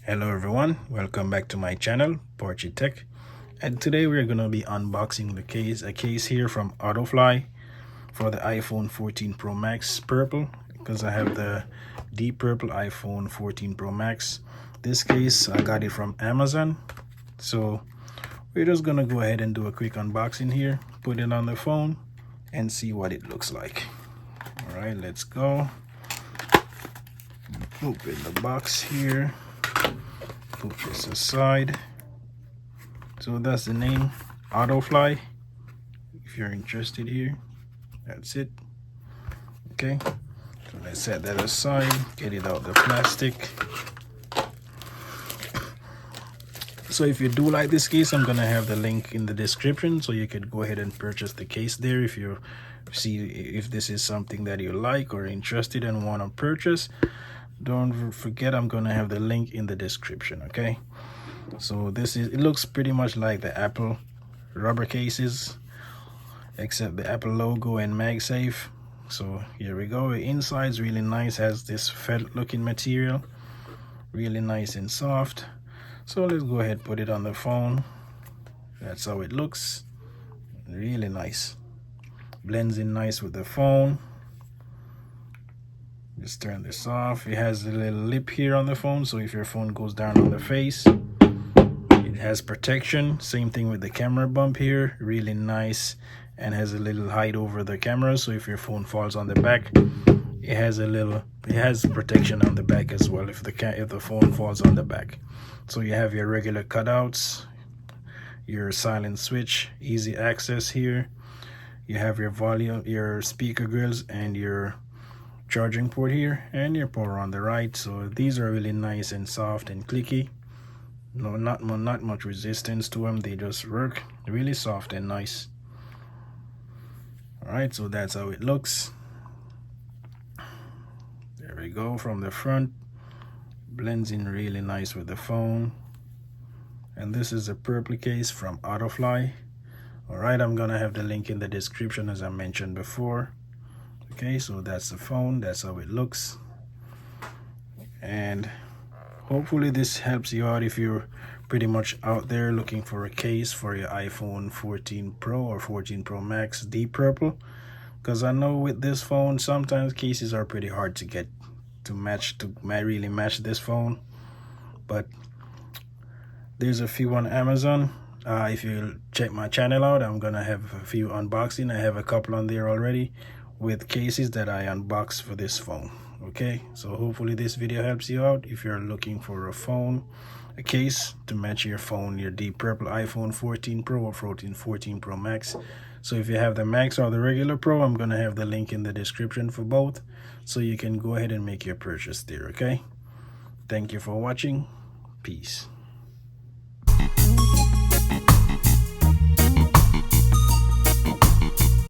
Hello everyone, welcome back to my channel, Porchy Tech, and today we're going to be unboxing a case here from Otofly for the iPhone 14 Pro Max Purple, because I have the Deep Purple iPhone 14 Pro Max. This case I got it from Amazon, so we're just going to go ahead and do a quick unboxing here, put it on the phone and see what it looks like. All right, let's go. Open the box here. Put this aside. So that's the name, Otofly. If you're interested here, that's it. Okay, so let's set that aside, get it out the plastic. So if you do like this case, I'm gonna have the link in the description, so you could go ahead and purchase the case there if you see if this is something that you like or interested and want to purchase. Don't forget, I'm gonna have the link in the description. Okay, so it looks pretty much like the Apple rubber cases, except the Apple logo and MagSafe. So here we go. The inside's really nice, has this felt looking material, really nice and soft. So let's go ahead, put it on the phone. That's how it looks. Really nice, blends in nice with the phone. Just turn this off. It has a little lip here on the phone, so if your phone goes down on the face, it has protection. Same thing with the camera bump here, really nice, and has a little height over the camera, so if your phone falls on the back, it has protection on the back as well if the phone falls on the back. So you have your regular cutouts, your silent switch, easy access here. You have your volume, your speaker grills, and your charging port here, and your power on the right. So these are really nice and soft and clicky. No, not much resistance to them. They just work really soft and nice. All right, so that's how it looks. There we go. From the front, blends in really nice with the phone. And this is a purple case from Otofly. All right, I'm gonna have the link in the description as I mentioned before. Okay, so that's the phone, that's how it looks. And hopefully this helps you out if you're pretty much out there looking for a case for your iPhone 14 Pro or 14 Pro Max Deep Purple, because I know with this phone sometimes cases are pretty hard to get to really match this phone, but there's a few on Amazon. If you check my channel out, I'm gonna have a few unboxing. I have a couple on there already with cases that I unboxed for this phone. Okay, so hopefully this video helps you out if you're looking for a case to match your phone, your Deep Purple iPhone 14 Pro or 14 Pro Max. So if you have the Max or the regular Pro, I'm gonna have the link in the description for both, so you can go ahead and make your purchase there. Okay, thank you for watching. Peace.